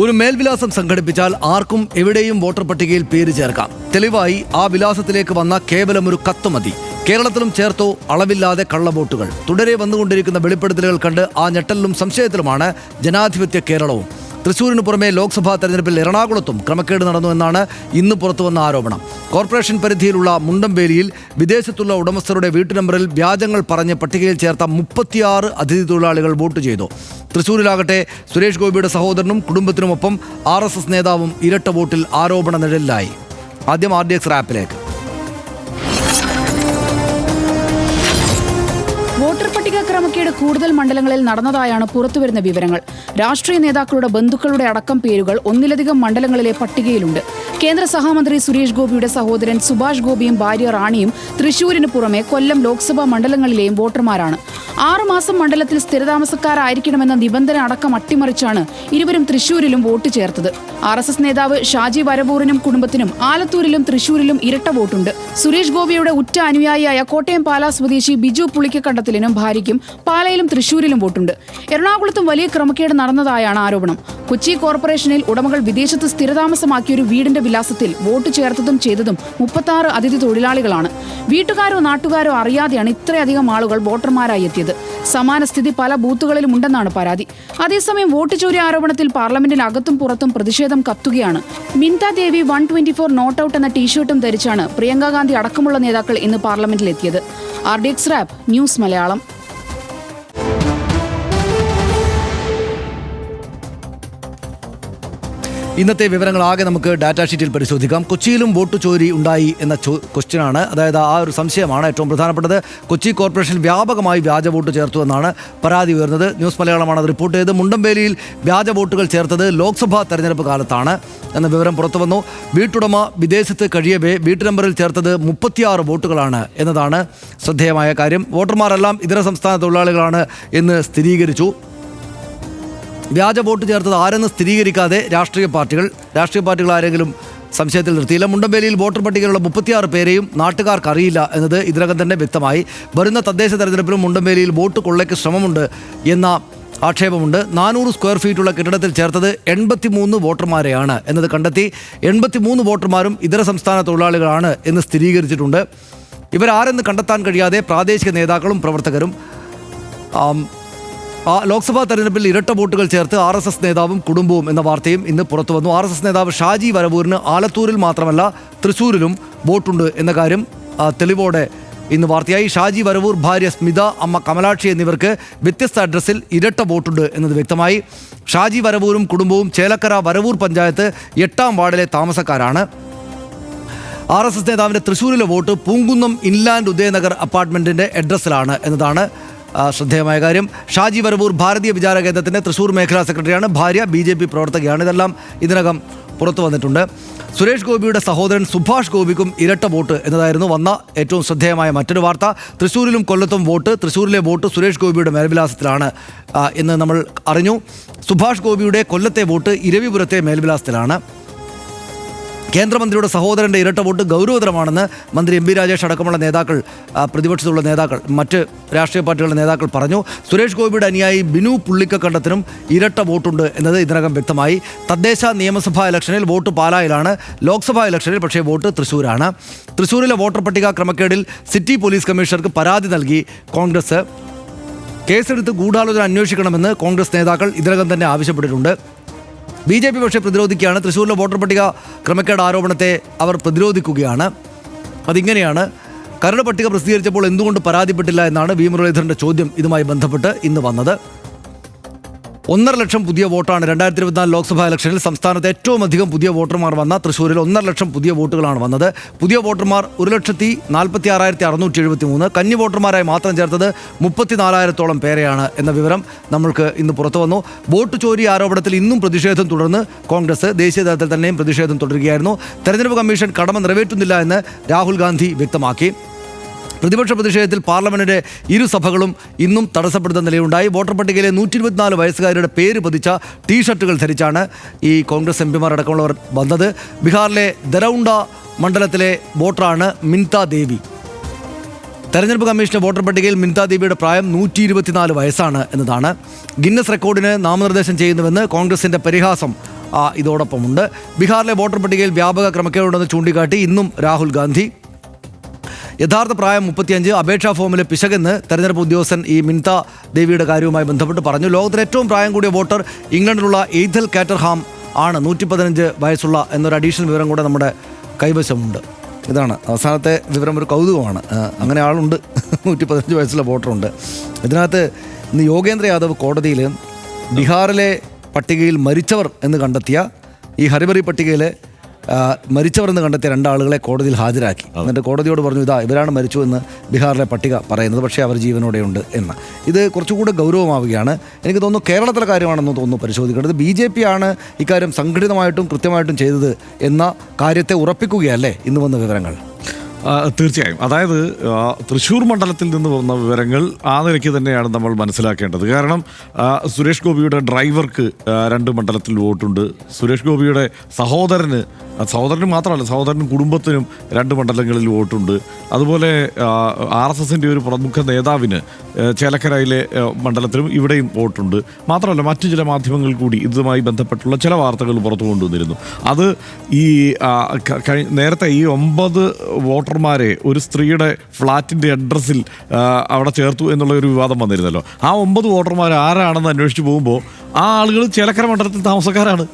ഒരു മേൽവിലാസം സംഘടിപ്പിച്ചാൽ ആർക്കും എവിടെയും വോട്ടർ പട്ടികയിൽ പേര് ചേർക്കാം. തെളിവായി ആ വിലാസത്തിലേക്ക് വന്ന കേവലം ഒരു കത്ത് മതി. കേരളത്തിലും ചേർത്തോ അളവില്ലാതെ കള്ളവോട്ടുകൾ. തുടരെ വന്നുകൊണ്ടിരിക്കുന്ന വെളിപ്പെടുത്തലുകൾ കണ്ട് ആ ഞെട്ടലിലും സംശയത്തിലുമാണ് ജനാധിപത്യ കേരളവും. തൃശ്ശൂരിന് പുറമെ ലോക്സഭാ തെരഞ്ഞെടുപ്പിൽ എറണാകുളത്തും ക്രമക്കേട് നടന്നു എന്നാണ് ഇന്ന് പുറത്തുവന്ന ആരോപണം. കോർപ്പറേഷൻ പരിധിയിലുള്ള മുണ്ടംവേലിയിൽ വിദേശത്തുള്ള ഉടമസ്ഥരുടെ വീട്ടു നമ്പറിൽ വ്യാജങ്ങൾ പറഞ്ഞ് പട്ടികയിൽ ചേർത്ത 36 അതിഥി തൊഴിലാളികൾ വോട്ട് ചെയ്തു. തൃശ്ശൂരിലാകട്ടെ സുരേഷ് ഗോപിയുടെ സഹോദരനും കുടുംബത്തിനുമൊപ്പം RSS നേതാവും ഇരട്ട വോട്ടിൽ ആരോപണ നിഴലിലായി. ആദ്യം RDX റാപ്പിലേക്ക്. വോട്ടർ പട്ടിക ക്രമക്കേട് കൂടുതൽ മണ്ഡലങ്ങളിൽ നടന്നതായാണ് പുറത്തുവരുന്ന വിവരങ്ങൾ. രാഷ്ട്രീയ നേതാക്കളുടെ ബന്ധുക്കളുടെ അടക്കം പേരുകൾ ഒന്നിലധികം മണ്ഡലങ്ങളിലെ പട്ടികയിലുണ്ട്. കേന്ദ്ര സഹമന്ത്രി സുരേഷ് ഗോപിയുടെ സഹോദരൻ സുഭാഷ് ഗോപിയും ഭാര്യ റാണിയും തൃശൂരിന് പുറമെ കൊല്ലം ലോക്സഭാ മണ്ഡലങ്ങളിലെയും വോട്ടർമാരാണ്. 6 മാസം മണ്ഡലത്തിൽ സ്ഥിരതാമസക്കാരായിരിക്കണമെന്ന നിബന്ധന അടക്കം അട്ടിമറിച്ചാണ് ഇരുവരും തൃശൂരിലും വോട്ട് ചേർത്തത്. RSS നേതാവ് ഷാജി വരവൂറിനും കുടുംബത്തിനും ആലത്തൂരിലും തൃശൂരിലും ഇരട്ട വോട്ടുണ്ട്. സുരേഷ് ഗോപിയുടെ ഉറ്റ അനുയായിയായ കോട്ടയം പാലാ സ്വദേശി ബിജു പുളിക്കക്കണ്ടത്തിലിനും ഭാര്യയ്ക്കും പാലയിലും തൃശൂരിലും വോട്ടുണ്ട്. എറണാകുളത്തും വലിയ ക്രമക്കേട് നടന്നതായാണ് ആരോപണം. കൊച്ചി കോർപ്പറേഷനിൽ ഉടമകൾ വിദേശത്ത് സ്ഥിരതാമസമാക്കിയൊരു വീടിന്റെ വിലാസത്തിൽ വോട്ട് ചേർത്തതും ചെയ്തതും 36 അതിഥി തൊഴിലാളികളാണ്. വീട്ടുകാരോ നാട്ടുകാരോ അറിയാതെയാണ് ഇത്രയധികം ആളുകൾ വോട്ടർമാരായി എത്തിയത്. സമാന സ്ഥിതി പല ബൂത്തുകളിലും ഉണ്ടെന്നാണ് പരാതി. അതേസമയം വോട്ട് ചോരി ആരോപണത്തിൽ പാർലമെന്റിനകത്തും പുറത്തും പ്രതിഷേധം കത്തുകയാണ്. മിൻത ദേവി 124 നോട്ട് ഔട്ട് എന്ന ടീഷർട്ടും ധരിച്ചാണ് പ്രിയങ്ക ഗാന്ധി അടക്കമുള്ള നേതാക്കൾ ഇന്ന് പാർലമെന്റിലെത്തിയത്. RDX rap news Malayalam. ഇന്നത്തെ വിവരങ്ങളാകെ നമുക്ക് ഡാറ്റാ ഷീറ്റിൽ പരിശോധിക്കാം. കൊച്ചിയിലും വോട്ട് ചോരി ഉണ്ടായി എന്ന ക്വസ്റ്റ്യനാണ്, അതായത് ആ ഒരു സംശയമാണ് ഏറ്റവും പ്രധാനപ്പെട്ടത്. കൊച്ചി കോർപ്പറേഷൻ വ്യാപകമായി വ്യാജ വോട്ട് ചേർത്തു എന്നാണ് പരാതി ഉയർന്നത്. ന്യൂസ് മലയാളമാണ് അത് റിപ്പോർട്ട് ചെയ്തത്. മുണ്ടംവേലിയിൽ വ്യാജ വോട്ടുകൾ ചേർത്തത് ലോക്സഭാ തെരഞ്ഞെടുപ്പ് കാലത്താണ് എന്ന വിവരം പുറത്തു വന്നു. വീട്ടുടമ വിദേശത്ത് കഴിയവേ വീട്ടു നമ്പറിൽ ചേർത്തത് 36 വോട്ടുകളാണ് എന്നതാണ് ശ്രദ്ധേയമായ കാര്യം. വോട്ടർമാരെല്ലാം ഇതര സംസ്ഥാന തൊഴിലാളികളാണ് എന്ന് സ്ഥിരീകരിച്ചു. വ്യാജ വോട്ട് ചേർത്തത് ആരെന്ന് സ്ഥിരീകരിക്കാതെ രാഷ്ട്രീയ പാർട്ടികൾ ആരെങ്കിലും സംശയത്തിൽ നിർത്തിയില്ല. മുണ്ടംവേലിയിൽ വോട്ടർ പട്ടികയിലുള്ള 36 പേരെയും നാട്ടുകാർക്ക് അറിയില്ല എന്നത് ഇതിനകം തന്നെ വ്യക്തമായി. വരുന്ന തദ്ദേശ തെരഞ്ഞെടുപ്പിലും മുണ്ടംവേലിയിൽ വോട്ട് കൊള്ളയ്ക്ക് ശ്രമമുണ്ട് എന്ന ആക്ഷേപമുണ്ട്. 400 സ്ക്വയർ ഫീറ്റുള്ള കെട്ടിടത്തിൽ ചേർത്തത് 83 വോട്ടർമാരെയാണ് എന്നത് കണ്ടെത്തി. 83 വോട്ടർമാരും ഇതര സംസ്ഥാന തൊഴിലാളികളാണ് എന്ന് സ്ഥിരീകരിച്ചിട്ടുണ്ട്. ഇവരാരെന്ന് കണ്ടെത്താൻ കഴിയാതെ പ്രാദേശിക നേതാക്കളും പ്രവർത്തകരും ലോക്സഭാ തെരഞ്ഞെടുപ്പിൽ ഇരട്ട വോട്ടുകൾ ചേർത്ത് RSS നേതാവും കുടുംബവും എന്ന വാർത്തയും ഇന്ന് പുറത്തു വന്നു. RSS നേതാവ് ഷാജി വരവൂരിന് ആലത്തൂരിൽ മാത്രമല്ല തൃശ്ശൂരിലും വോട്ടുണ്ട് എന്ന കാര്യം തെളിവോടെ ഇന്ന് വാർത്തയായി. ഷാജി വരവൂർ, ഭാര്യ സ്മിത, അമ്മ കമലാക്ഷി എന്നിവർക്ക് വ്യത്യസ്ത അഡ്രസ്സിൽ ഇരട്ട വോട്ടുണ്ട് എന്നത് വ്യക്തമായി. ഷാജി വരവൂരും കുടുംബവും ചേലക്കര വരവൂർ പഞ്ചായത്ത് 8ാം വാർഡിലെ താമസക്കാരാണ്. RSS നേതാവിൻ്റെ തൃശ്ശൂരിലെ വോട്ട് പൂങ്കുന്നം ഇൻലാൻഡ് ഉദയനഗർ അപ്പാർട്ട്മെൻറ്റിൻ്റെ അഡ്രസ്സിലാണ് എന്നതാണ് ശ്രദ്ധേയമായ കാര്യം. ഷാജി വരവൂർ ഭാരതീയ വിചാര കേന്ദ്രത്തിൻ്റെ തൃശ്ശൂർ മേഖലാ സെക്രട്ടറിയാണ്. ഭാര്യ BJP പ്രവർത്തകയാണ്. ഇതെല്ലാം ഇതിനകം പുറത്തു വന്നിട്ടുണ്ട്. സുരേഷ് ഗോപിയുടെ സഹോദരൻ സുഭാഷ് ഗോപിക്കും ഇരട്ട വോട്ട് എന്നതായിരുന്നു വന്ന ഏറ്റവും ശ്രദ്ധേയമായ മറ്റൊരു വാർത്ത. തൃശ്ശൂരിലും കൊല്ലത്തും വോട്ട്. തൃശ്ശൂരിലെ വോട്ട് സുരേഷ് ഗോപിയുടെ മേൽവിലാസത്തിലാണ് എന്ന് നമ്മൾ അറിഞ്ഞു. സുഭാഷ് ഗോപിയുടെ കൊല്ലത്തെ വോട്ട് ഇരവിപുരത്തെ മേൽവിലാസത്തിലാണ്. കേന്ദ്രമന്ത്രിയുടെ സഹോദരൻ്റെ ഇരട്ട വോട്ട് ഗൗരവതരമാണെന്ന് മന്ത്രി MB രാജേഷ് അടക്കമുള്ള നേതാക്കൾ, പ്രതിപക്ഷത്തുള്ള നേതാക്കൾ, മറ്റ് രാഷ്ട്രീയ പാർട്ടികളുടെ നേതാക്കൾ പറഞ്ഞു. സുരേഷ് ഗോപിയുടെ അനുയായി ബിനു പുള്ളിക്കക്കണ്ടത്തിനും ഇരട്ട വോട്ടുണ്ട് എന്നത് ഇതിനകം വ്യക്തമായി. തദ്ദേശ നിയമസഭാ ഇലക്ഷനിൽ വോട്ട് പാലായിലാണ്. ലോക്സഭാ ഇലക്ഷനിൽ പക്ഷേ വോട്ട് തൃശ്ശൂരാണ്. തൃശ്ശൂരിലെ വോട്ടർ പട്ടിക ക്രമക്കേടിൽ സിറ്റി പോലീസ് കമ്മീഷണർക്ക് പരാതി നൽകി കോൺഗ്രസ്. കേസെടുത്ത് ഗൂഢാലോചന അന്വേഷിക്കണമെന്ന് കോൺഗ്രസ് നേതാക്കൾ ഇതിനകം തന്നെ ആവശ്യപ്പെട്ടിട്ടുണ്ട്. BJP പക്ഷേ പ്രതിരോധിക്കുകയാണ്. തൃശ്ശൂരിലെ വോട്ടർ പട്ടിക ക്രമക്കേട് ആരോപണത്തെ അവർ പ്രതിരോധിക്കുകയാണ്. അതിങ്ങനെയാണ്: കരട് പട്ടിക പ്രസിദ്ധീകരിച്ചപ്പോൾ എന്തുകൊണ്ട് പരാതിപ്പെട്ടില്ല എന്നാണ് V മുരളീധരൻ്റെ ചോദ്യം ഇതുമായി ബന്ധപ്പെട്ട് ഇന്ന് വന്നത്. 1.5 ലക്ഷം പുതിയ വോട്ടാണ് 2024 ലോക്സഭാ ഇലക്ഷനിൽ സംസ്ഥാനത്ത് ഏറ്റവും അധികം പുതിയ വോട്ടർമാർ വന്ന തൃശ്ശൂരിൽ 1.5 ലക്ഷം പുതിയ വോട്ടുകളാണ് വന്നത്. പുതിയ വോട്ടർമാർ 1,46,673. കന്നി വോട്ടർമാരായി മാത്രം ചേർത്തത് 34,000-ഓളം പേരെയാണ് എന്ന വിവരം നമ്മൾക്ക് ഇന്ന് പുറത്തു വന്നു. വോട്ട് ചോരി ആരോപണത്തിൽ ഇന്നും പ്രതിഷേധം തുടർന്ന് കോൺഗ്രസ് ദേശീയ തലത്തിൽ തന്നെയും പ്രതിഷേധം തുടരുകയായിരുന്നു. തെരഞ്ഞെടുപ്പ് കമ്മീഷൻ കടമ നിറവേറ്റുന്നില്ല എന്ന് രാഹുൽ ഗാന്ധി വ്യക്തമാക്കി. പ്രതിപക്ഷ പ്രതിഷേധത്തിൽ പാർലമെന്റിന്റെ ഇരുസഭകളും ഇന്നും തടസ്സപ്പെടുന്ന നിലയുണ്ടായി. വോട്ടർ പട്ടികയിലെ 124 വയസ്സുകാരുടെ പേര് പതിച്ച ടീഷർട്ടുകൾ ധരിച്ചാണ് ഈ കോൺഗ്രസ് MPമാർ അടക്കമുള്ളവർ വന്നത്. ബീഹാറിലെ ദരൗണ്ട മണ്ഡലത്തിലെ വോട്ടറാണ് മിൻത ദേവി. തെരഞ്ഞെടുപ്പ് കമ്മീഷന്റെ വോട്ടർ പട്ടികയിൽ മിൻത ദേവിയുടെ പ്രായം 124 വയസ്സാണ് എന്നതാണ്. ഗിന്നസ് റെക്കോർഡിന് നാമനിർദ്ദേശം ചെയ്യുന്നുവെന്ന് കോൺഗ്രസിന്റെ പരിഹാസം ഇതോടൊപ്പമുണ്ട്. ബീഹാറിലെ വോട്ടർ പട്ടികയിൽ വ്യാപക ക്രമക്കേടുണ്ടെന്ന് ചൂണ്ടിക്കാട്ടി ഇന്നും രാഹുൽ ഗാന്ധി. യഥാർത്ഥ പ്രായം 35, അപേക്ഷാ ഫോമിലെ പിശകെന്ന് തെരഞ്ഞെടുപ്പ് ഉദ്യോഗസ്ഥൻ ഈ മിൻത ദേവിയുടെ കാര്യവുമായി ബന്ധപ്പെട്ട് പറഞ്ഞു. ലോകത്തിലെ ഏറ്റവും പ്രായം കൂടിയ വോട്ടർ ഇംഗ്ലണ്ടിലുള്ള എയ്ഥൽ കാറ്റർഹാം ആണ്. 115 വയസ്സുള്ള എന്നൊരു അഡീഷണൽ വിവരം കൂടെ നമ്മുടെ കൈവശമുണ്ട്. ഇതാണ് അവസാനത്തെ വിവരം. ഒരു കൗതുകമാണ്. അങ്ങനെ ആളുണ്ട്, 115 വയസ്സുള്ള വോട്ടറുണ്ട്. ഇതിനകത്ത് ഇന്ന് യോഗേന്ദ്ര യാദവ് കോടതിയിൽ ബീഹാറിലെ പട്ടികയിൽ മരിച്ചവർ എന്ന് കണ്ടെത്തിയ, ഈ ഹരിബറി പട്ടികയിൽ മരിച്ചവർ എന്ന് കണ്ടെത്തിയ 2 ആളുകളെ കോടതിയിൽ ഹാജരാക്കി. എന്നിട്ട് കോടതിയോട് പറഞ്ഞു, ഇവരാണ് മരിച്ചു എന്ന് ബീഹാറിലെ പട്ടിക പറയുന്നത്, പക്ഷേ അവർ ജീവനോടെയുണ്ട് എന്ന്. ഇത് കുറച്ചുകൂടെ ഗൗരവമാവുകയാണ്. എനിക്ക് തോന്നുന്നു കേരളത്തിലെ കാര്യമാണെന്ന് തോന്നുന്നു പരിശോധിക്കേണ്ടത്. BJP ആണ് ഇക്കാര്യം സംഘടിതമായിട്ടും കൃത്യമായിട്ടും ചെയ്തത് എന്ന കാര്യത്തെ ഉറപ്പിക്കുകയല്ലേ ഇന്ന് വന്ന വിവരങ്ങൾ? തീർച്ചയായും. അതായത് തൃശ്ശൂർ മണ്ഡലത്തിൽ നിന്ന് വന്ന വിവരങ്ങൾ ആ നിലയ്ക്ക് തന്നെയാണ് നമ്മൾ മനസ്സിലാക്കേണ്ടത്. കാരണം സുരേഷ് ഗോപിയുടെ ഡ്രൈവർക്ക് 2 മണ്ഡലത്തിൽ വോട്ടുണ്ട്. സുരേഷ് ഗോപിയുടെ സഹോദരന് മാത്രമല്ല, സഹോദരനും കുടുംബത്തിനും 2 മണ്ഡലങ്ങളിൽ വോട്ടുണ്ട്. അതുപോലെ RSSൻ്റെ ഒരു പ്രമുഖ നേതാവിന് ചേലക്കരയിലെ മണ്ഡലത്തിലും ഇവിടെയും വോട്ടുണ്ട്. മാത്രമല്ല, മറ്റു ചില മാധ്യമങ്ങൾ കൂടി ഇതുമായി ബന്ധപ്പെട്ടുള്ള ചില വാർത്തകൾ പുറത്തു കൊണ്ടുവന്നിരുന്നു. അത് ഈ നേരത്തെ ഈ 9 വോട്ടർമാരെ ഒരു സ്ത്രീയുടെ ഫ്ലാറ്റിൻ്റെ അഡ്രസ്സിൽ അവിടെ ചേർത്തു എന്നുള്ള ഒരു വിവാദം വന്നിരുന്നല്ലോ. ആ 9 വോട്ടർമാർ ആരാണെന്ന് അന്വേഷിച്ച് പോകുമ്പോൾ ആ ആളുകൾ ചേലക്കര മണ്ഡലത്തിൽ താമസക്കാരാണ്.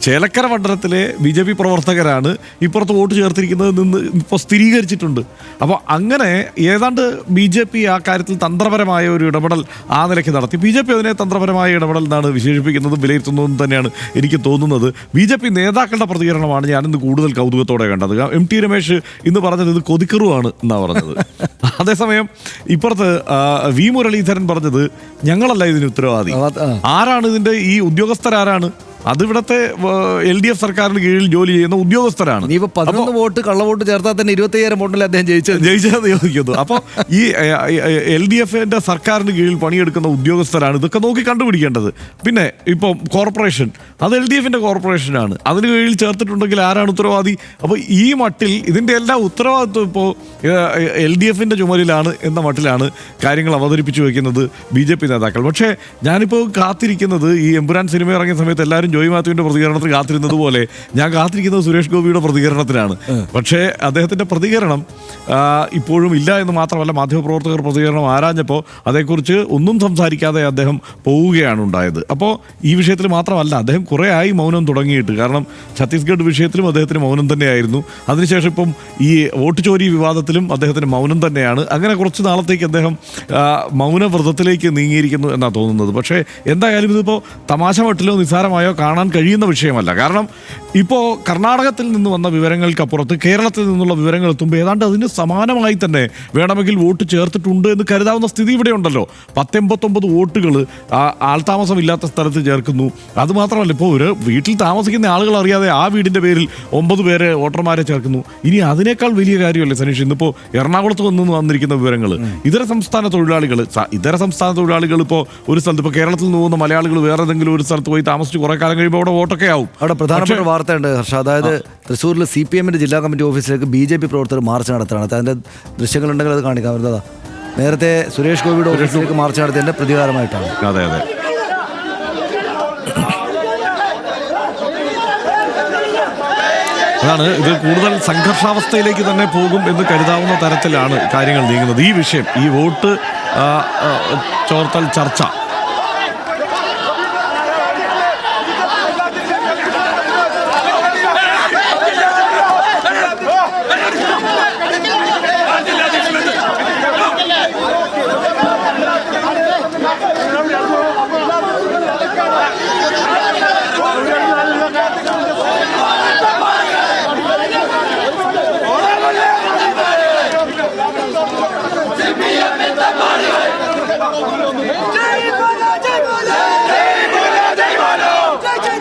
ചേലക്കര മണ്ഡലത്തിലെ BJP പ്രവർത്തകരാണ് ഇപ്പുറത്ത് വോട്ട് ചേർത്തിരിക്കുന്നത് നിന്ന് ഇപ്പോൾ സ്ഥിരീകരിച്ചിട്ടുണ്ട്. അപ്പോൾ അങ്ങനെ ഏതാണ്ട് BJP ആ കാര്യത്തിൽ തന്ത്രപരമായ ഒരു ഇടപെടൽ ആ നിലയ്ക്ക് നടത്തി. BJP അതിനെ തന്ത്രപരമായ ഇടപെടൽ എന്നാണ് വിശേഷിപ്പിക്കുന്നതും വിലയിരുത്തുന്നതും തന്നെയാണ് എനിക്ക് തോന്നുന്നത്. BJP നേതാക്കളുടെ പ്രതികരണമാണ് ഞാനിന്ന് കൂടുതൽ കൗതുകത്തോടെ കണ്ടത്. MT രമേശ് ഇന്ന് പറഞ്ഞത് ഇത് കൊതിക്കറുവാണ് എന്നാണ് പറഞ്ഞത്. അതേസമയം ഇപ്പുറത്ത് V മുരളീധരൻ പറഞ്ഞത് ഞങ്ങളല്ല ഇതിന് ഉത്തരവാദി. ആരാണ് ഇതിൻ്റെ ഈ ഉദ്യോഗസ്ഥരാരാണ്? അതിവിടത്തെ LDF സർക്കാരിന് കീഴിൽ ജോലി ചെയ്യുന്ന ഉദ്യോഗസ്ഥരാണ്. 11 വോട്ട് കള്ളവോട്ട് ചേർത്താൽ തന്നെ 25,000 വോട്ടിൽ അദ്ദേഹം ജയിച്ചതെന്ന് ചോദിക്കുന്നു. അപ്പോൾ ഈ LDFന്റെ സർക്കാരിന് കീഴിൽ പണിയെടുക്കുന്ന ഉദ്യോഗസ്ഥരാണ് ഇതൊക്കെ നോക്കി കണ്ടുപിടിക്കേണ്ടത്. പിന്നെ ഇപ്പം കോർപ്പറേഷൻ, അത് LDFന്റെ കോർപ്പറേഷനാണ്. അതിന് കീഴിൽ ചേർത്തിട്ടുണ്ടെങ്കിൽ ആരാണ് ഉത്തരവാദി? അപ്പോൾ ഈ മട്ടിൽ ഇതിൻ്റെ എല്ലാ ഉത്തരവാദിത്വം ഇപ്പോൾ LDFന്റെ ചുമലിലാണ് എന്ന മട്ടിലാണ് കാര്യങ്ങൾ അവതരിപ്പിച്ചു വയ്ക്കുന്നത് BJP നേതാക്കൾ. പക്ഷേ ഞാനിപ്പോൾ കാത്തിരിക്കുന്നത് ഈ എമ്പുരാൻ സിനിമ ഇറങ്ങിയ സമയത്ത് എല്ലാവരും ജോയ് മാത്യുവിൻ്റെ പ്രതികരണത്തിന് കാത്തിരുന്നത് പോലെ ഞാൻ കാത്തിരിക്കുന്നത് സുരേഷ് ഗോപിയുടെ പ്രതികരണത്തിനാണ്. പക്ഷേ അദ്ദേഹത്തിൻ്റെ പ്രതികരണം ഇപ്പോഴും ഇല്ല എന്ന് മാത്രമല്ല, മാധ്യമപ്രവർത്തകർ പ്രതികരണം ആരാഞ്ഞപ്പോൾ അതേക്കുറിച്ച് ഒന്നും സംസാരിക്കാതെ അദ്ദേഹം പോവുകയാണ് ഉണ്ടായത്. അപ്പോൾ ഈ വിഷയത്തിൽ മാത്രമല്ല, അദ്ദേഹം കുറേ ആയി മൗനം തുടങ്ങിയിട്ട്. കാരണം ഛത്തീസ്ഗഡ് വിഷയത്തിലും അദ്ദേഹത്തിന് മൗനം തന്നെയായിരുന്നു. അതിനുശേഷം ഇപ്പം ഈ വോട്ട് ചോരി വിവാദത്തിലും അദ്ദേഹത്തിന് മൗനം തന്നെയാണ്. അങ്ങനെ കുറച്ച് നാളത്തേക്ക് അദ്ദേഹം മൗനവ്രതത്തിലേക്ക് നീങ്ങിയിരിക്കുന്നു എന്നാണ് തോന്നുന്നത്. പക്ഷേ എന്തായാലും ഇതിപ്പോൾ തമാശ മട്ടിലോ നിസ്സാരമായോ കാണാൻ കഴിയുന്ന വിഷയമല്ല. കാരണം ഇപ്പോൾ കർണാടകത്തിൽ നിന്ന് വന്ന വിവരങ്ങൾക്കപ്പുറത്ത് കേരളത്തിൽ നിന്നുള്ള വിവരങ്ങൾ എത്തുമ്പോൾ ഏതാണ്ട് അതിന് സമാനമായി തന്നെ വേണമെങ്കിൽ വോട്ട് ചേർത്തിട്ടുണ്ട് എന്ന് കരുതാവുന്ന സ്ഥിതി ഇവിടെ ഉണ്ടല്ലോ. 189 വോട്ടുകൾ ആൾതാമസമില്ലാത്ത സ്ഥലത്ത് ചേർക്കുന്നു. അതുമാത്രമല്ല, ഇപ്പോൾ ഒരു വീട്ടിൽ താമസിക്കുന്ന ആളുകൾ അറിയാതെ ആ വീടിൻ്റെ പേരിൽ 9 പേരെ വോട്ടർമാരെ ചേർക്കുന്നു. ഇനി അതിനേക്കാൾ വലിയ കാര്യമല്ലേ സനീഷ്? ഇന്നിപ്പോൾ എറണാകുളത്ത് നിന്ന് വന്നിരിക്കുന്ന വിവരങ്ങൾ ഇതര സംസ്ഥാന തൊഴിലാളികൾ ഇപ്പോൾ ഒരു സ്ഥലത്ത്, ഇപ്പോൾ കേരളത്തിൽ നിന്ന് പോകുന്ന മലയാളികൾ വേറെ ഏതെങ്കിലും ഒരു സ്ഥലത്ത് പോയി താമസിച്ച് കുറേ കാലം കഴിയുമ്പോൾ അവിടെ വോട്ടൊക്കെ ആവും. അവിടെ പ്രധാനപ്പെട്ട വാർത്തയുണ്ട് ഹർഷ. അതായത് തൃശ്ശൂരിൽ CPMന്റെ ജില്ലാ കമ്മിറ്റി ഓഫീസിലേക്ക് BJP പ്രവർത്തകർ മാർച്ച് നടത്തുകയാണ്. അതിൻ്റെ ദൃശ്യങ്ങളുണ്ടെങ്കിൽ അത് കാണിക്കാൻ വരുന്നതാ. നേരത്തെ സുരേഷ് ഗോപിയുടെ ഓഫീസിലേക്ക് മാർച്ച് നടത്തിയതിൻ്റെ പ്രതികാരമായിട്ടാണ്. അതെ. അതാണ് ഇത് കൂടുതൽ സംഘർഷാവസ്ഥയിലേക്ക് തന്നെ പോകും എന്ന് കരുതാവുന്ന തരത്തിലാണ് കാര്യങ്ങൾ നീങ്ങുന്നത്. ഈ വിഷയം, ഈ വോട്ട് ചോർത്തൽ ചർച്ച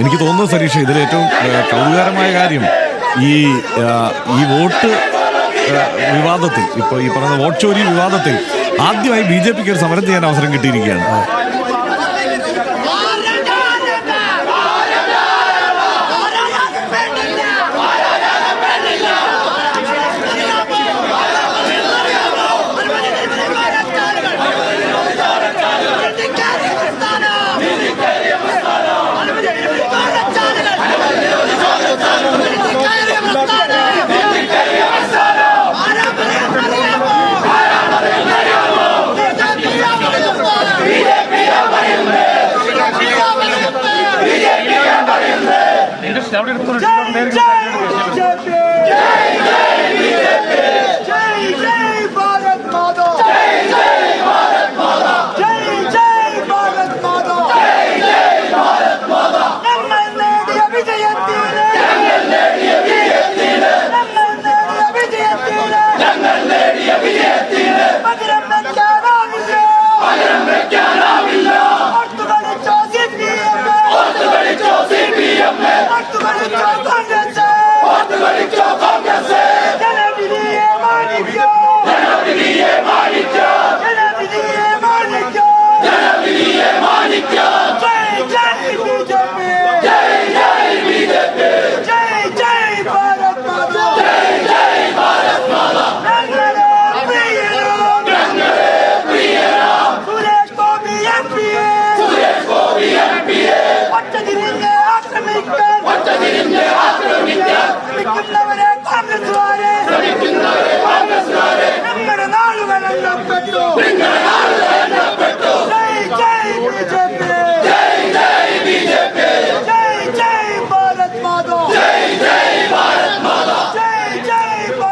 എനിക്ക് തോന്നുന്നു സരീഷ, ഇതിൽ ഏറ്റവും കൗതുകകരമായ കാര്യം ഈ വോട്ട് വിവാദത്തിൽ, ഇപ്പോൾ ഈ പറയുന്ന വോട്ട് ചോരി വിവാദത്തിൽ ആദ്യമായി BJPക്ക് ഒരു സമരം ചെയ്യാൻ അവസരം കിട്ടിയിരിക്കുകയാണ്.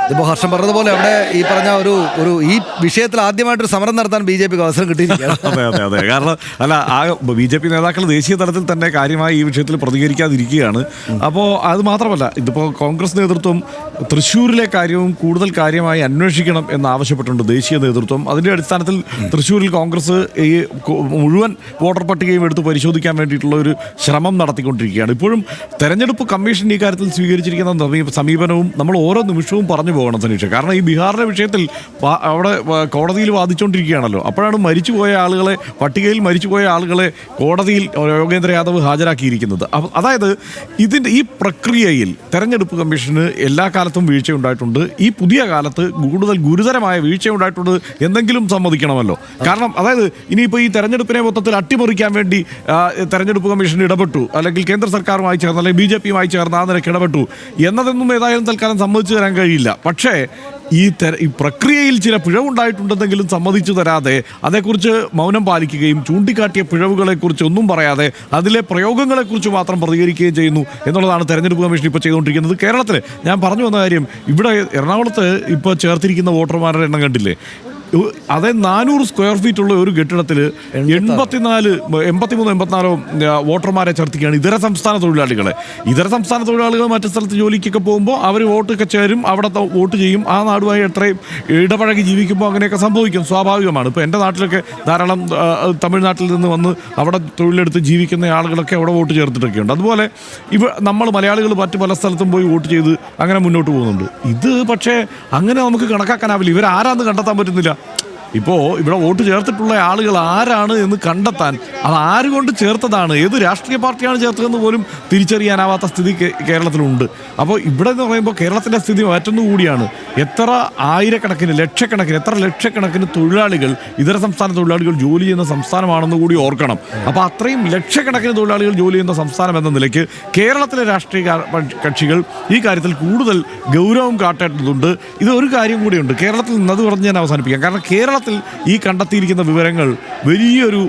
ഇതിപ്പോൾ ഹർഷം പറഞ്ഞതുപോലെ അവിടെ ഈ പറഞ്ഞ ഒരു ഈ വിഷയത്തിൽ ആദ്യമായിട്ടൊരു സമരം നടത്താൻ BJPക്ക് അവസരം കിട്ടിയിരിക്കുകയാണ്. അതെ അതെ അതെ. കാരണം അല്ല, ആ BJP നേതാക്കൾ ദേശീയ തലത്തിൽ തന്നെ കാര്യമായി ഈ വിഷയത്തിൽ പ്രതികരിക്കാതിരിക്കുകയാണ്. അപ്പോൾ അത് മാത്രമല്ല, ഇതിപ്പോൾ കോൺഗ്രസ് നേതൃത്വം തൃശ്ശൂരിലെ കാര്യവും കൂടുതൽ കാര്യമായി അന്വേഷിക്കണം എന്നാവശ്യപ്പെട്ടിട്ടുണ്ട് ദേശീയ നേതൃത്വം. അതിൻ്റെ അടിസ്ഥാനത്തിൽ തൃശ്ശൂരിൽ കോൺഗ്രസ് ഈ മുഴുവൻ വോട്ടർ പട്ടികയും എടുത്ത് പരിശോധിക്കാൻ വേണ്ടിയിട്ടുള്ള ഒരു ശ്രമം നടത്തിക്കൊണ്ടിരിക്കുകയാണ്. ഇപ്പോഴും തെരഞ്ഞെടുപ്പ് കമ്മീഷൻ ഈ കാര്യത്തിൽ സ്വീകരിച്ചിരിക്കുന്ന സമീപനവും നമ്മൾ ഓരോ നിമിഷവും പറഞ്ഞു പോകണം സനീഷ. കാരണം ഈ ബീഹാറിന്റെ വിഷയത്തിൽ അവിടെ കോടതിയിൽ വാദിച്ചുകൊണ്ടിരിക്കുകയാണല്ലോ. അപ്പോഴാണ് മരിച്ചുപോയ ആളുകളെ, പട്ടികയിൽ മരിച്ചുപോയ ആളുകളെ കോടതിയിൽ യോഗേന്ദ്ര യാദവ് ഹാജരാക്കിയിരിക്കുന്നത്. അതായത് ഇതിൻ്റെ ഈ പ്രക്രിയയിൽ തെരഞ്ഞെടുപ്പ് കമ്മീഷന് എല്ലാ കാലത്തും വീഴ്ചയുണ്ടായിട്ടുണ്ട്. ഈ പുതിയ കാലത്ത് കൂടുതൽ ഗുരുതരമായ വീഴ്ചയുണ്ടായിട്ടുണ്ട് എന്തെങ്കിലും സമ്മതിക്കണമല്ലോ. കാരണം അതായത് ഇനിയിപ്പോൾ ഈ തെരഞ്ഞെടുപ്പിനെ മൊത്തത്തിൽ അട്ടിമറിക്കാൻ വേണ്ടി തെരഞ്ഞെടുപ്പ് കമ്മീഷൻ ഇടപെട്ടു, അല്ലെങ്കിൽ കേന്ദ്ര സർക്കാരുമായി ചേർന്ന്, അല്ലെങ്കിൽ BJPയുമായി ചേർന്ന് ആ നിലയ്ക്ക് ഇടപെട്ടു എന്നതൊന്നും ഏതായാലും തൽക്കാലം സമ്മതിച്ചു തരാൻ കഴിയില്ല. പക്ഷേ ഈ പ്രക്രിയയിൽ ചില പിഴവുണ്ടായിട്ടുണ്ടെന്നെങ്കിലും സമ്മതിച്ചു തരാതെ, അതേക്കുറിച്ച് മൗനം പാലിക്കുകയും ചൂണ്ടിക്കാട്ടിയ പിഴവുകളെക്കുറിച്ച് ഒന്നും പറയാതെ അതിലെ പ്രയോഗങ്ങളെക്കുറിച്ച് മാത്രം പ്രതികരിക്കുകയും ചെയ്യുന്നു എന്നുള്ളതാണ് തെരഞ്ഞെടുപ്പ് കമ്മീഷൻ ഇപ്പോൾ ചെയ്തുകൊണ്ടിരിക്കുന്നത്. കേരളത്തിൽ ഞാൻ പറഞ്ഞു വന്ന കാര്യം, ഇവിടെ എറണാകുളത്ത് ഇപ്പോൾ ചേർത്തിരിക്കുന്ന വോട്ടർമാരുടെ എണ്ണം കണ്ടില്ലേ? അതേ 400 സ്ക്വയർ ഫീറ്റ് ഉള്ള ഒരു കെട്ടിടത്തിൽ 83-84 വോട്ടർമാരെ ചേർത്തിക്കുകയാണ്. ഇതര സംസ്ഥാന തൊഴിലാളികളെ മറ്റു സ്ഥലത്ത് ജോലിക്കൊക്കെ പോകുമ്പോൾ അവർ വോട്ടൊക്കെ ചേരും, അവിടെ വോട്ട് ചെയ്യും. ആ നാടുമായി എത്രയും ഇടപഴകി ജീവിക്കുമ്പോൾ അങ്ങനെയൊക്കെ സംഭവിക്കും, സ്വാഭാവികമാണ്. ഇപ്പോൾ എൻ്റെ നാട്ടിലൊക്കെ ധാരാളം തമിഴ്നാട്ടിൽ നിന്ന് വന്ന് അവിടെ തൊഴിലെടുത്ത് ജീവിക്കുന്ന ആളുകളൊക്കെ അവിടെ വോട്ട് ചേർത്തിട്ടൊക്കെയുണ്ട്. അതുപോലെ നമ്മൾ മലയാളികൾ മറ്റു പല സ്ഥലത്തും പോയി വോട്ട് ചെയ്ത് അങ്ങനെ മുന്നോട്ട് പോകുന്നുണ്ട്. ഇത് പക്ഷേ അങ്ങനെ നമുക്ക് കണക്കാക്കാനാവില്ല. ഇവരാരാന്ന് കണ്ടെത്താൻ പറ്റുന്നില്ല. ഇപ്പോൾ ഇവിടെ വോട്ട് ചേർത്തിട്ടുള്ള ആളുകൾ ആരാണ് എന്ന് കണ്ടെത്താൻ, അത് ആരുകൊണ്ട് ചേർത്തതാണ്, ഏത് രാഷ്ട്രീയ പാർട്ടിയാണ് ചേർത്തതെന്ന് പോലും തിരിച്ചറിയാനാവാത്ത സ്ഥിതി കേരളത്തിലുണ്ട്. അപ്പോൾ ഇവിടെ എന്ന് പറയുമ്പോൾ കേരളത്തിൻ്റെ സ്ഥിതി മറ്റൊന്നു കൂടിയാണ്. എത്ര ലക്ഷക്കണക്കിന് തൊഴിലാളികൾ, ഇതര സംസ്ഥാന തൊഴിലാളികൾ ജോലി ചെയ്യുന്ന സംസ്ഥാനമാണെന്ന് കൂടി ഓർക്കണം. അപ്പോൾ അത്രയും ലക്ഷക്കണക്കിന് തൊഴിലാളികൾ ജോലി ചെയ്യുന്ന സംസ്ഥാനം എന്ന നിലയ്ക്ക് കേരളത്തിലെ രാഷ്ട്രീയ കക്ഷികൾ ഈ കാര്യത്തിൽ കൂടുതൽ ഗൗരവം കാട്ടേണ്ടതുണ്ട്. ഇത് ഒരു കാര്യം കൂടിയുണ്ട് കേരളത്തിൽ നിന്നത് പറഞ്ഞ് ഞാൻ അവസാനിപ്പിക്കാം. കാരണം കേരളത്തിൽ ഈ കണ്ടെത്തിയിരിക്കുന്ന വിവരങ്ങൾ വലിയൊരു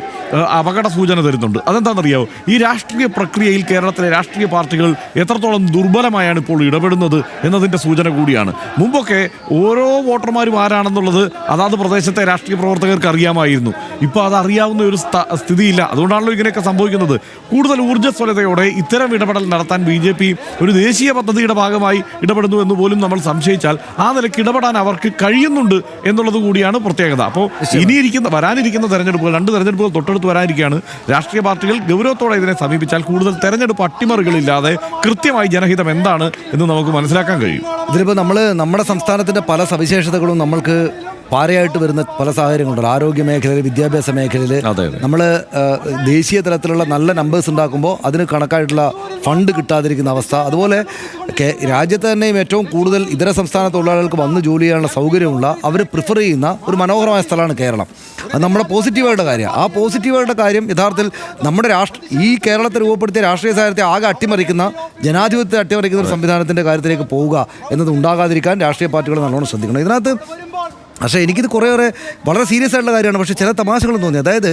അപകട സൂചന തരുന്നുണ്ട്. അതെന്താണെന്നറിയാമോ? ഈ രാഷ്ട്രീയ പ്രക്രിയയിൽ കേരളത്തിലെ രാഷ്ട്രീയ പാർട്ടികൾ എത്രത്തോളം ദുർബലമായാണ് ഇപ്പോൾ ഇടപെടുന്നത് എന്നതിൻ്റെ സൂചന കൂടിയാണ്. മുമ്പൊക്കെ ഓരോ വോട്ടർമാരും ആരാണെന്നുള്ളത് അതാത് പ്രദേശത്തെ രാഷ്ട്രീയ പ്രവർത്തകർക്ക് അറിയാമായിരുന്നു. ഇപ്പോൾ അത് അറിയാവുന്ന ഒരു സ്ഥിതിയില്ല. അതുകൊണ്ടാണല്ലോ ഇങ്ങനെയൊക്കെ സംഭവിക്കുന്നത്. കൂടുതൽ ഊർജ്ജസ്വലതയോടെ ഇത്തരം ഇടപെടൽ നടത്താൻ BJP ഒരു ദേശീയ പദ്ധതിയുടെ ഭാഗമായി ഇടപെടുന്നു എന്ന് പോലും നമ്മൾ സംശയിച്ചാൽ ആ നിലയ്ക്ക് ഇടപെടാൻ അവർക്ക് കഴിയുന്നുണ്ട് എന്നുള്ളത് കൂടിയാണ് പ്രത്യേകത. അപ്പോൾ വരാനിരിക്കുന്ന തെരഞ്ഞെടുപ്പുകൾ, 2 തെരഞ്ഞെടുപ്പുകൾ തൊട്ടടുത്ത് വരാനിരിക്കുകയാണ്. രാഷ്ട്രീയ പാർട്ടികൾ ഗൗരവത്തോടെ ഇതിനെ സമീപിച്ചാൽ കൂടുതൽ തെരഞ്ഞെടുപ്പ് അട്ടിമറികളില്ലാതെ കൃത്യമായി ജനഹിതം എന്താണ് എന്ന് നമുക്ക് മനസ്സിലാക്കാൻ കഴിയും. ഇതിലിപ്പോൾ നമ്മുടെ സംസ്ഥാനത്തിൻ്റെ പല സവിശേഷതകളും നമ്മൾക്ക് പാരയായിട്ട് വരുന്ന പല സാഹചര്യങ്ങളുണ്ടല്ലോ. ആരോഗ്യ മേഖലയിൽ, വിദ്യാഭ്യാസ മേഖലയിൽ നമ്മൾ ദേശീയ തലത്തിലുള്ള നല്ല നമ്പേഴ്സ് ഉണ്ടാക്കുമ്പോൾ അതിന് കണക്കായിട്ടുള്ള ഫണ്ട് കിട്ടാതിരിക്കുന്ന അവസ്ഥ. അതുപോലെ രാജ്യത്ത് തന്നെയും ഏറ്റവും കൂടുതൽ ഇതര സംസ്ഥാന തൊഴിലാളികൾക്ക് വന്ന് ജോലി ചെയ്യാനുള്ള സൗകര്യമുള്ള, അവർ പ്രിഫർ ചെയ്യുന്ന ഒരു മനോഹരമായ സ്ഥലമാണ് കേരളം. അത് നമ്മുടെ പോസിറ്റീവായിട്ട് കാര്യം. ആ പോസിറ്റീവായിട്ട് കാര്യം യഥാർത്ഥത്തിൽ നമ്മുടെ ഈ കേരളത്തെ രൂപപ്പെടുത്തിയ രാഷ്ട്രീയ സാഹചര്യത്തെ ആകെ അട്ടിമറിക്കുന്ന, ജനാധിപത്യത്തെ അട്ടിമറിക്കുന്ന ഒരു സംവിധാനത്തിൻ്റെ കാര്യത്തിലേക്ക് പോവുക എന്നത് ഉണ്ടാകാതിരിക്കാൻ രാഷ്ട്രീയ പാർട്ടികൾ നല്ലോണം ശ്രദ്ധിക്കണം. ഇതിനകത്ത് പക്ഷേ എനിക്കിത് കുറേയേറെ വളരെ സീരിയസ് ആയിട്ടുള്ള കാര്യമാണ്. പക്ഷേ ചില തമാശകളും തോന്നി. അതായത്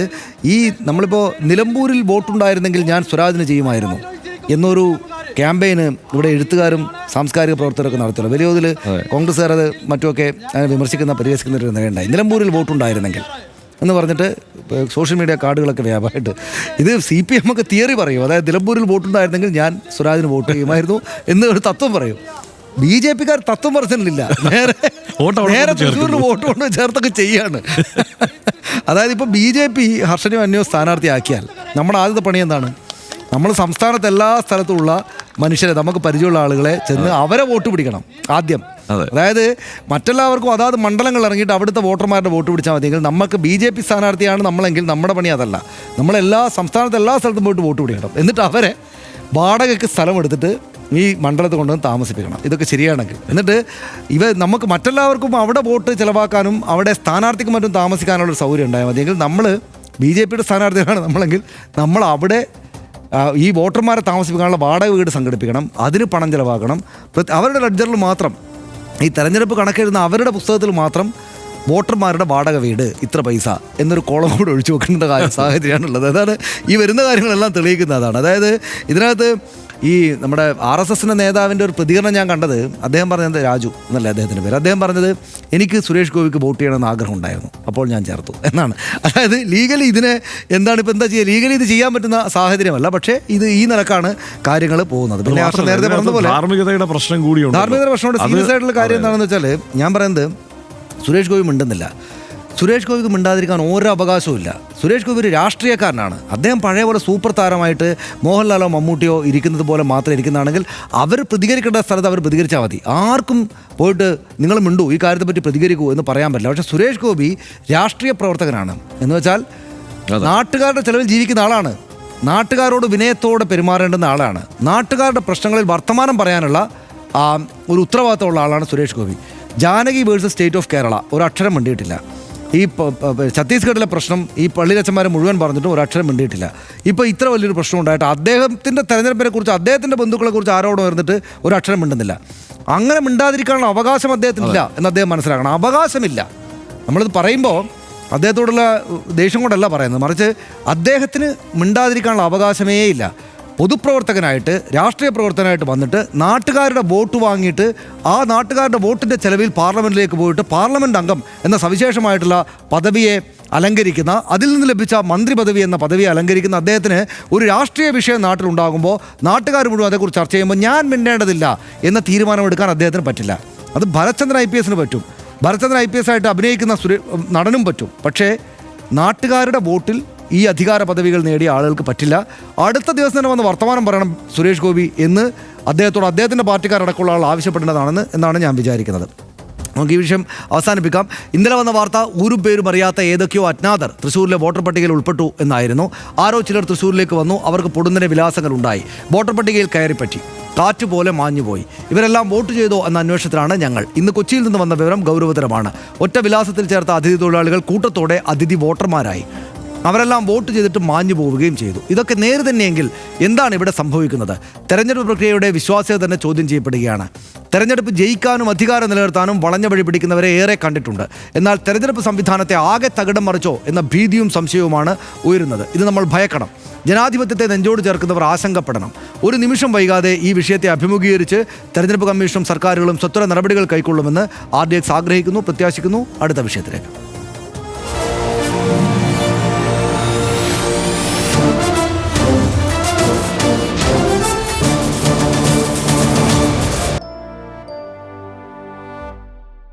നമ്മളിപ്പോൾ നിലമ്പൂരിൽ വോട്ടുണ്ടായിരുന്നെങ്കിൽ ഞാൻ സ്വരാജിന് ചെയ്യുമായിരുന്നു എന്നൊരു ക്യാമ്പയിന് ഇവിടെ എഴുത്തുകാരും സാംസ്കാരിക പ്രവർത്തകരൊക്കെ നടത്തിയുള്ളൂ. വലിയ തോതിൽ കോൺഗ്രസ്സുകാർ അത് മറ്റുമൊക്കെ വിമർശിക്കുന്ന പരിഹസിക്കുന്ന ഒരു നിലയുണ്ടായി. നിലമ്പൂരിൽ വോട്ടുണ്ടായിരുന്നെങ്കിൽ എന്ന് പറഞ്ഞിട്ട് സോഷ്യൽ മീഡിയ കാർഡുകളൊക്കെ വ്യാപകമായിട്ട് ഇത് CPM ഒക്കെ തിയറി പറയും. അതായത് നിലമ്പൂരിൽ വോട്ടുണ്ടായിരുന്നെങ്കിൽ ഞാൻ സ്വരാജിന് വോട്ട് ചെയ്യുമായിരുന്നു എന്ന് ഒരു തത്വം പറയും. BJP-ക്കാർ തത്വം പറഞ്ഞിട്ടില്ല, നേരെ തൃശ്ശൂരിൽ വോട്ട് കൊണ്ട് ചേർത്തൊക്കെ ചെയ്യാണ്. അതായത് ഇപ്പോൾ BJP ഹർഷനെയോ അന്യോ സ്ഥാനാർത്ഥിയാക്കിയാൽ നമ്മുടെ ആദ്യത്തെ പണി എന്താണ്? നമ്മൾ സംസ്ഥാനത്ത് എല്ലാ സ്ഥലത്തുമുള്ള മനുഷ്യരെ, നമുക്ക് പരിചയമുള്ള ആളുകളെ ചെന്ന് അവരെ വോട്ട് പിടിക്കണം ആദ്യം. അതായത് മറ്റെല്ലാവർക്കും അതാത് മണ്ഡലങ്ങൾ ഇറങ്ങിയിട്ട് അവിടുത്തെ വോട്ടർമാരുടെ വോട്ട് പിടിച്ചാൽ മതിയെങ്കിൽ നമുക്ക് BJP സ്ഥാനാർത്ഥിയാണ് നമ്മളെങ്കിൽ നമ്മുടെ പണി അതല്ല. നമ്മളെല്ലാ സംസ്ഥാനത്ത് എല്ലാ സ്ഥലത്തും പോയിട്ട് വോട്ട് പിടിക്കണം. എന്നിട്ട് അവരെ വാടകയ്ക്ക് സ്ഥലം എടുത്തിട്ട് ഈ മണ്ഡലത്തിൽ കൊണ്ടുവന്ന് താമസിപ്പിക്കണം. ഇതൊക്കെ ശരിയാണെങ്കിൽ എന്നിട്ട് നമുക്ക് മറ്റെല്ലാവർക്കും അവിടെ വോട്ട് ചിലവാക്കാനും അവിടെ സ്ഥാനാർത്ഥിക്കും മറ്റും താമസിക്കാനുള്ളൊരു സൗകര്യം ഉണ്ടായാൽ മതിയെങ്കിൽ നമ്മൾ BJP-യുടെ സ്ഥാനാർത്ഥികളാണ് നമ്മളെങ്കിൽ നമ്മൾ അവിടെ ഈ വോട്ടർമാരെ താമസിപ്പിക്കാനുള്ള വാടക വീട് സംഘടിപ്പിക്കണം, അതിന് പണം ചിലവാക്കണം. അവരുടെ ലെഡ്ജറിൽ മാത്രം ഈ തെരഞ്ഞെടുപ്പ് കണക്കെഴുതുന്ന അവരുടെ പുസ്തകത്തിൽ മാത്രം വോട്ടർമാരുടെ വാടക വീട് ഇത്ര പൈസ എന്നൊരു കോളം കൂടെ ഒഴിച്ചു വെക്കേണ്ട സാഹചര്യമാണുള്ളത്. അതാണ് ഈ വരുന്ന കാര്യങ്ങളെല്ലാം തെളിയിക്കുന്നതാണ്. അതായത് ഇതിനകത്ത് ഈ നമ്മുടെ RSSൻ്റെ നേതാവിൻ്റെ ഒരു പ്രതികരണം ഞാൻ കണ്ടത്, അദ്ദേഹം പറഞ്ഞത്, രാജു എന്നല്ല അദ്ദേഹത്തിൻ്റെ പേര്, അദ്ദേഹം പറഞ്ഞത് എനിക്ക് സുരേഷ് ഗോപിക്ക് വോട്ട് ചെയ്യണമെന്ന് ആഗ്രഹം ഉണ്ടായിരുന്നു, അപ്പോൾ ഞാൻ ചേർത്തു എന്നാണ്. അതായത് ലീഗലി ഇതിനെ എന്താണ് ഇപ്പോൾ എന്താ ചെയ്യുക, ലീഗലി ഇത് ചെയ്യാൻ പറ്റുന്ന സാഹചര്യമല്ല, പക്ഷേ ഇത് ഈ നിലക്കാണ് കാര്യങ്ങൾ പോകുന്നത്. പിന്നെ നേരത്തെ പറഞ്ഞതുപോലെ ധാർമ്മികതയുടെ പ്രശ്നം കൂടിയുണ്ട്. ധാർമ്മികതയുടെ പ്രശ്നമുണ്ട്. സീരിയസ് ആയിട്ടുള്ള കാര്യം എന്താണെന്ന് വെച്ചാൽ ഞാൻ പറയുന്നത്, സുരേഷ് ഗോപി മിണ്ടുന്നില്ല. സുരേഷ് ഗോപിക്ക് മിണ്ടാതിരിക്കാൻ ഓരോ അവകാശവും ഇല്ല. സുരേഷ് ഗോപി ഒരു രാഷ്ട്രീയക്കാരനാണ്. അദ്ദേഹം പഴയ പോലെ സൂപ്പർ താരമായിട്ട് മോഹൻലാലോ മമ്മൂട്ടിയോ ഇരിക്കുന്നത് പോലെ മാത്രം ഇരിക്കുന്നതാണെങ്കിൽ അവർ പ്രതികരിക്കേണ്ട സ്ഥലത്ത് അവർ പ്രതികരിച്ചാൽ മതി. ആർക്കും പോയിട്ട് നിങ്ങൾ മിണ്ടൂ, ഈ കാര്യത്തെപ്പറ്റി പ്രതികരിക്കൂ എന്ന് പറയാൻ പറ്റില്ല. പക്ഷേ സുരേഷ് ഗോപി രാഷ്ട്രീയ പ്രവർത്തകനാണ്. എന്ന് വെച്ചാൽ നാട്ടുകാരുടെ ചെലവിൽ ജീവിക്കുന്ന ആളാണ്, നാട്ടുകാരോട് വിനയത്തോടെ പെരുമാറേണ്ടുന്ന ആളാണ്, നാട്ടുകാരുടെ പ്രശ്നങ്ങളിൽ വർത്തമാനം പറയാനുള്ള ഒരു ഉത്തരവാദിത്തമുള്ള ആളാണ് Suresh Gopi. Janaki versus state of Kerala ഒരക്ഷരം മിണ്ടിയിട്ടില്ല. ഈ ഛത്തീസ്ഗഡിലെ പ്രശ്നം ഈ പള്ളിയിലച്ചന്മാരെ മുഴുവൻ പറഞ്ഞിട്ടും ഒരക്ഷരം മിണ്ടിയിട്ടില്ല. ഇപ്പോൾ ഇത്ര വലിയൊരു പ്രശ്നം ഉണ്ടായിട്ട് അദ്ദേഹത്തിൻ്റെ തെരഞ്ഞെടുപ്പിനെ കുറിച്ച്, അദ്ദേഹത്തിൻ്റെ ബന്ധുക്കളെക്കുറിച്ച് ആരോടും വരുന്നിട്ട് ഒരക്ഷരം മിണ്ടുന്നില്ല. അങ്ങനെ മിണ്ടാതിരിക്കാനുള്ള അവകാശം അദ്ദേഹത്തിനില്ല എന്ന് അദ്ദേഹം മനസ്സിലാക്കണം. അവകാശമില്ല. നമ്മളിത് പറയുമ്പോൾ അദ്ദേഹത്തോടുള്ള ദേഷ്യം കൊണ്ടല്ല പറയുന്നത്, മറിച്ച് അദ്ദേഹത്തിന് മിണ്ടാതിരിക്കാനുള്ള അവകാശമേ ഇല്ല. പൊതുപ്രവർത്തകനായിട്ട്, രാഷ്ട്രീയ പ്രവർത്തകനായിട്ട് വന്നിട്ട് നാട്ടുകാരുടെ വോട്ട് വാങ്ങിയിട്ട് ആ നാട്ടുകാരുടെ വോട്ടിൻ്റെ ചെലവിൽ പാർലമെൻറ്റിലേക്ക് പോയിട്ട് പാർലമെൻറ്റ് അംഗം എന്ന സവിശേഷമായിട്ടുള്ള പദവിയെ അലങ്കരിക്കുന്ന, അതിൽ നിന്ന് ലഭിച്ച മന്ത്രി പദവി എന്ന പദവിയെ അലങ്കരിക്കുന്ന അദ്ദേഹത്തിന് ഒരു രാഷ്ട്രീയ വിഷയം നാട്ടിലുണ്ടാകുമ്പോൾ നാട്ടുകാർ മുഴുവൻ അതേക്കുറിച്ച് ചർച്ച ചെയ്യുമ്പോൾ ഞാൻ മിണ്ടേണ്ടതില്ല എന്ന തീരുമാനമെടുക്കാൻ അദ്ദേഹത്തിന് പറ്റില്ല. അത് ഭരത്ചന്ദ്രൻ IPS പറ്റും, ഭരത്ചന്ദ്രൻ IPS ആയിട്ട് അഭിനയിക്കുന്ന നടനും പറ്റും. പക്ഷേ നാട്ടുകാരുടെ വോട്ടിൽ ഈ അധികാര പദവികൾ നേടിയ ആളുകൾക്ക് പറ്റില്ല. അടുത്ത ദിവസം തന്നെ വന്ന് വർത്തമാനം പറയണം സുരേഷ് ഗോപി എന്ന് അദ്ദേഹത്തോട് അദ്ദേഹത്തിൻ്റെ പാർട്ടിക്കാരടക്കമുള്ള ആൾ എന്നാണ് ഞാൻ വിചാരിക്കുന്നത്. നമുക്ക് ഈ വിഷയം അവസാനിപ്പിക്കാം. ഇന്നലെ വന്ന വാർത്ത ഊരും പേരും അറിയാത്ത ഏതൊക്കെയോ അജ്ഞാതർ തൃശ്ശൂരിലെ വോട്ടർ പട്ടികയിൽ ഉൾപ്പെട്ടു എന്നായിരുന്നു. ആരോ ചിലർ തൃശ്ശൂരിലേക്ക് വന്നു, അവർക്ക് പൊടുന്നനെ വിലാസങ്ങളുണ്ടായി, വോട്ടർ പട്ടികയിൽ കയറിപ്പറ്റി, കാറ്റുപോലെ മാഞ്ഞുപോയി. ഇവരെല്ലാം വോട്ട് ചെയ്തോ എന്ന അന്വേഷണത്തിലാണ് ഞങ്ങൾ. ഇന്ന് കൊച്ചിയിൽ നിന്ന് വന്ന വിവരം ഗൗരവതരമാണ്. ഒറ്റ വിലാസത്തിൽ ചേർത്ത അതിഥി തൊഴിലാളികൾ കൂട്ടത്തോടെ അതിഥി വോട്ടർമാരായി. അവരെല്ലാം വോട്ട് ചെയ്തിട്ട് മാഞ്ഞു പോവുകയും ചെയ്തു. ഇതൊക്കെ നേര് തന്നെയെങ്കിൽ എന്താണ് ഇവിടെ സംഭവിക്കുന്നത്? തെരഞ്ഞെടുപ്പ് പ്രക്രിയയുടെ വിശ്വാസ്യത തന്നെ ചോദ്യം ചെയ്യപ്പെടുകയാണ്. തെരഞ്ഞെടുപ്പ് ജയിക്കാനും അധികാരം നിലനിർത്താനും വളഞ്ഞ വഴി പിടിക്കുന്നവരെ ഏറെ കണ്ടിട്ടുണ്ട്. എന്നാൽ തെരഞ്ഞെടുപ്പ് സംവിധാനത്തെ ആകെ തകിടം മറിച്ചോ എന്ന ഭീതിയും സംശയവുമാണ് ഉയരുന്നത്. ഇത് നമ്മൾ ഭയക്കണം. ജനാധിപത്യത്തെ നെഞ്ചോട് ചേർക്കുന്നവർ ആശങ്കപ്പെടണം. ഒരു നിമിഷം വൈകാതെ ഈ വിഷയത്തെ അഭിമുഖീകരിച്ച് തെരഞ്ഞെടുപ്പ് കമ്മീഷനും സർക്കാരുകളും സ്വത്വ നടപടികൾ കൈക്കൊള്ളുമെന്ന് RDX ആഗ്രഹിക്കുന്നു, പ്രത്യാശിക്കുന്നു. അടുത്ത വിഷയത്തിലേക്ക്.